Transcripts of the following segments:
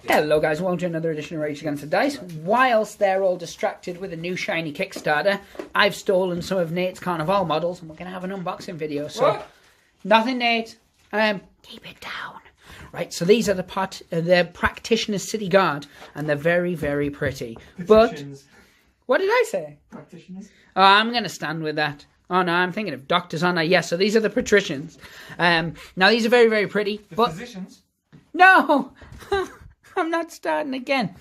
Hello guys, welcome to another edition of Rage Against the Dice. Whilst they're all distracted with a new shiny Kickstarter, I've stolen some of Nate's Carnevale models and we're going to have an unboxing video. So, what? Nothing Nate, keep it down. Right, so these are the Practitioners City Guard and they're very, very pretty. Patricians. But, what did I say? Practitioners. Oh, I'm going to stand with that. Oh no, I'm thinking of doctors, aren't I? Yes, so these are the Patricians. Now these are very, very pretty. The physicians? No! I'm not starting again.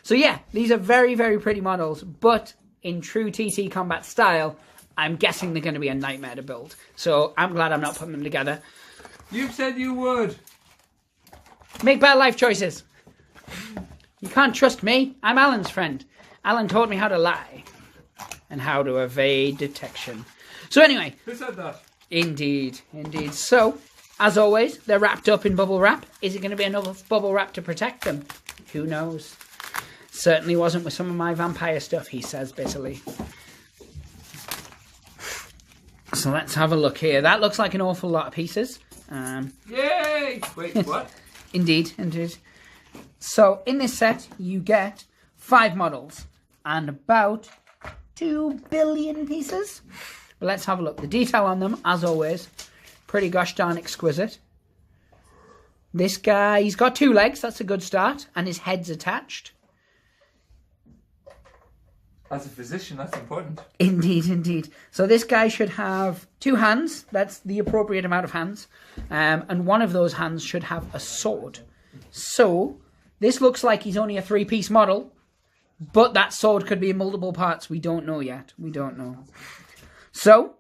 So yeah, these are very, very pretty models, but in true TTCombat style, I'm guessing they're going to be a nightmare to build. So I'm glad I'm not putting them together. You said you would. Make bad life choices. You can't trust me. I'm Alan's friend. Alan taught me how to lie and how to evade detection. So anyway. Who said that? Indeed, indeed. So, as always, they're wrapped up in bubble wrap. Is it going to be enough bubble wrap to protect them? Who knows? Certainly wasn't with some of my vampire stuff, he says bitterly. So let's have a look here. That looks like an awful lot of pieces. Yay! Wait, what? Indeed, indeed. So, in this set, you get 5 models and about 2 billion pieces. But let's have a look. The detail on them, as always, pretty gosh darn exquisite. This guy, he's got 2 legs, that's a good start, and his head's attached. As a physician, that's important. Indeed, indeed. So this guy should have 2 hands, that's the appropriate amount of hands, and one of those hands should have a sword. So, this looks like he's only a 3-piece model, but that sword could be in multiple parts, we don't know yet, we don't know. So,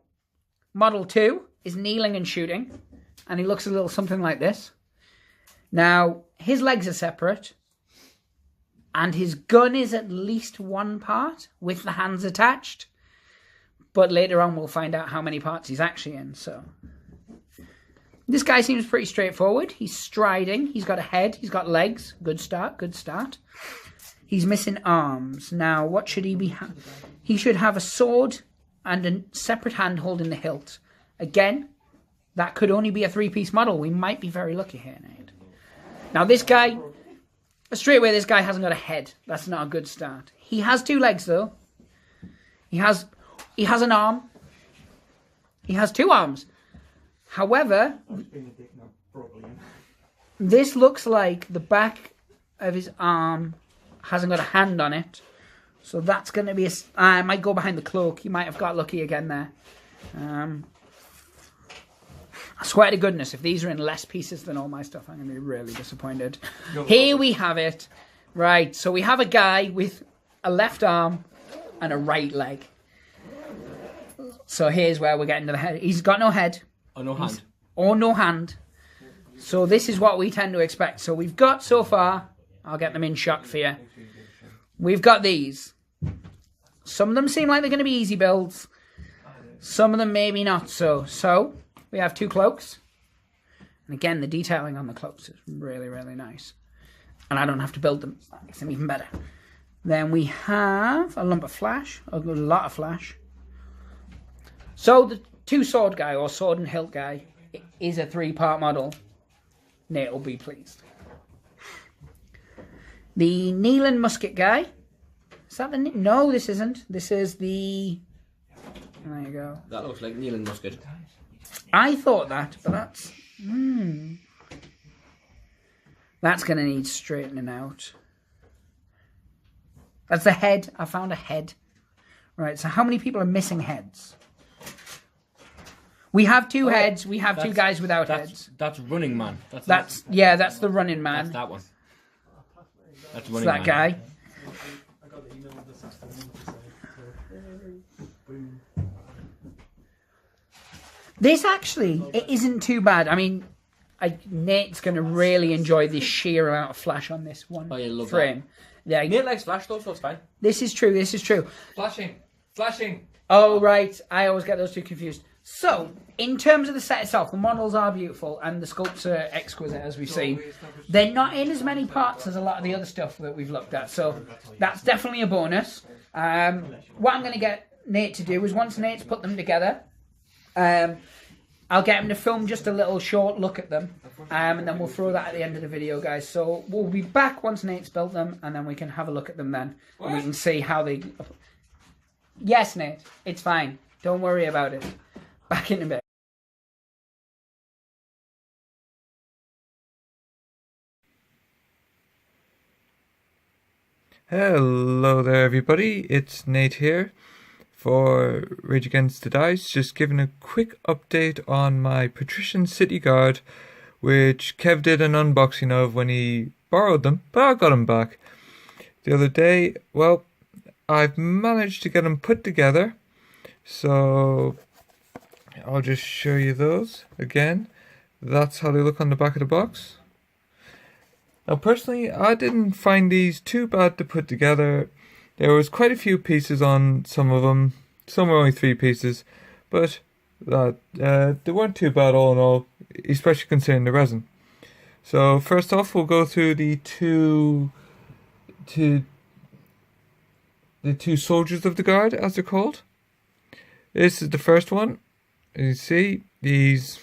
Model 2 is kneeling and shooting, and he looks a little something like this. Now, his legs are separate, and his gun is at least 1 part, with the hands attached, but later on we'll find out how many parts he's actually in, so. This guy seems pretty straightforward. He's striding, he's got a head, he's got legs, good start, good start. He's missing arms. Now, what should he be? He should have a sword and a separate hand holding the hilt. Again, that could only be a 3-piece model. We might be very lucky here, Nate. Now, this guy, straight away, this guy hasn't got a head. That's not a good start. He has 2 legs, though. He has an arm. He has 2 arms. However, this looks like the back of his arm hasn't got a hand on it. So that's going to be I might go behind the cloak. He might have got lucky again there. I swear to goodness, if these are in less pieces than all my stuff, I'm going to be really disappointed. Here we have it. Right, so we have a guy with a left arm and a right leg. So here's where we're getting to the head. He's got no head. Or no hand. Or no hand. So this is what we tend to expect. So we've got so far, I'll get them in shot for you. We've got these. Some of them seem like they're going to be easy builds. Some of them maybe not so. So, we have 2 cloaks. And again, the detailing on the cloaks is really, really nice. And I don't have to build them. That makes them even better. Then we have a lump of flash. A lot of flash. So, the 2 sword guy, or sword and hilt guy, is a 3-part model. Nate will be pleased. The kneeling musket guy. Is that the... No, this isn't. This is the... There you go. That looks like kneeling musket. I thought that, but that's... That's going to need straightening out. That's the head. I found a head. Right, so how many people are missing heads? We have 2 heads. We have 2 guys without heads. That's running man. That's the running man. That's that one. That's running that man. Guy. This actually, it isn't too bad. I mean, Nate's going to really enjoy the sheer amount of flash on this one frame. Yeah, Nate likes flash though, so it's fine. This is true, this is true. Flashing. Oh, right. I always get those 2 confused. So, in terms of the set itself, the models are beautiful and the sculpts are exquisite, as we've seen. They're not in as many parts as a lot of the other stuff that we've looked at, so that's definitely a bonus. What I'm going to get Nate to do is, once Nate's put them together, I'll get him to film just a little short look at them, and then we'll throw that at the end of the video, guys. So we'll be back once Nate's built them, and then we can have a look at them then. And we can see how they... Yes, Nate, it's fine. Don't worry about it. Back in a bit. Hello there everybody, it's Nate here for Rage Against the Dice, just giving a quick update on my Patrician City Guard, which Kev did an unboxing of when he borrowed them, but I got them back the other day. Well, I've managed to get them put together, so I'll just show you those again. That's how they look on the back of the box. Now personally, I didn't find these too bad to put together. There was quite a few pieces on some of them. Some were only 3 pieces, but they weren't too bad all in all, especially considering the resin. So first off, we'll go through the two soldiers of the guard, as they're called. This is the first one. As you see, he's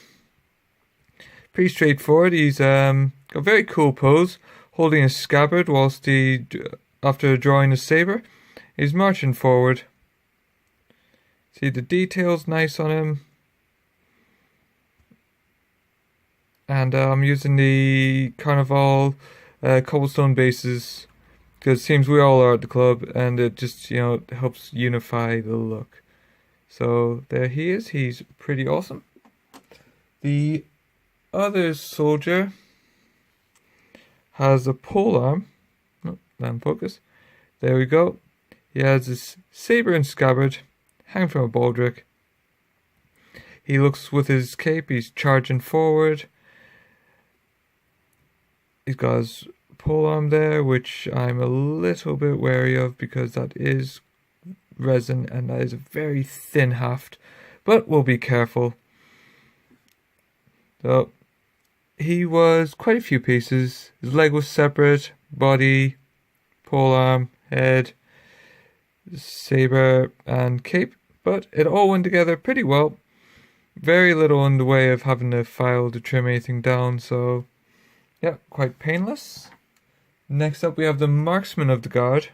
pretty straightforward. He's got a very cool pose, holding a scabbard whilst he, after drawing a saber, he's marching forward. See the details nice on him. And I'm using the Carnevale cobblestone bases because it seems we all are at the club, and it just, you know, helps unify the look. So there he is. He's pretty awesome. The other soldier has a polearm. Oh, land focus. There we go. He has his saber and scabbard hanging from a baldric. He looks with his cape, he's charging forward. He's got his polearm there, which I'm a little bit wary of because that is resin and that is a very thin haft, but we'll be careful. So he was quite a few pieces. His leg was separate, body, polearm, head, saber and cape, but it all went together pretty well. Very little in the way of having to file to trim anything down, so yeah, quite painless. Next up we have the Marksman of the Guard.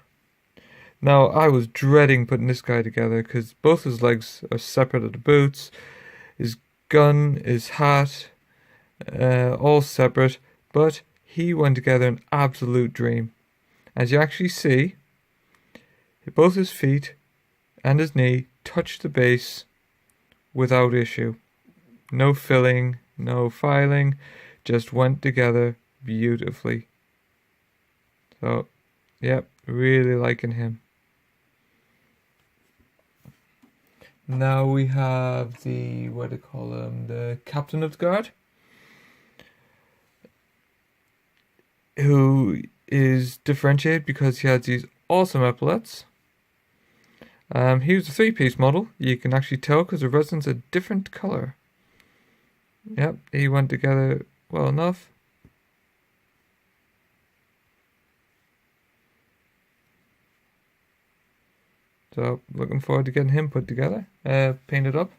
Now I was dreading putting this guy together because both his legs are separate at the boots, his gun, his hat, all separate, but he went together an absolute dream. As you actually see, both his feet and his knee touch the base without issue. No filling, no filing, just went together beautifully. So, yep, really liking him. Now we have the, what do you call him, the Captain of the Guard, who is differentiated because he has these awesome epaulets. He was a 3-piece model. You can actually tell because the resin's a different colour. Yep, he went together well enough. So looking forward to getting him put together, painted up,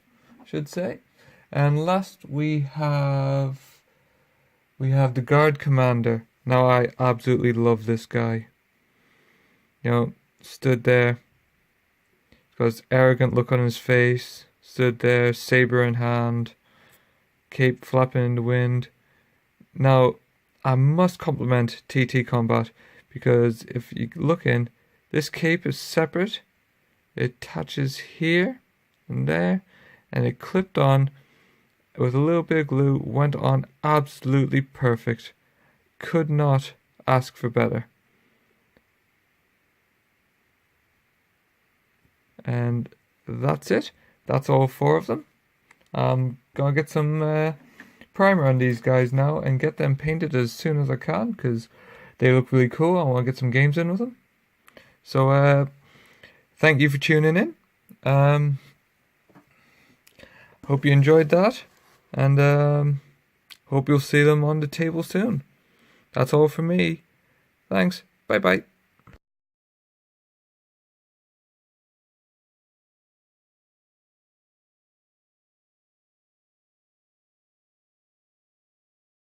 I should say. And last we have the Guard Commander. Now I absolutely love this guy. You know, stood there, got his arrogant look on his face, stood there, saber in hand, cape flapping in the wind. Now, I must compliment TTCombat because if you look in, this cape is separate. It attaches here and there, and it clipped on with a little bit of glue, went on absolutely perfect. Could not ask for better. And that's it. That's all 4 of them. I'm gonna get some primer on these guys now and get them painted as soon as I can because they look really cool. I want to get some games in with them. So thank you for tuning in. Hope you enjoyed that, and hope you'll see them on the table soon. That's all from me. Thanks. Bye bye.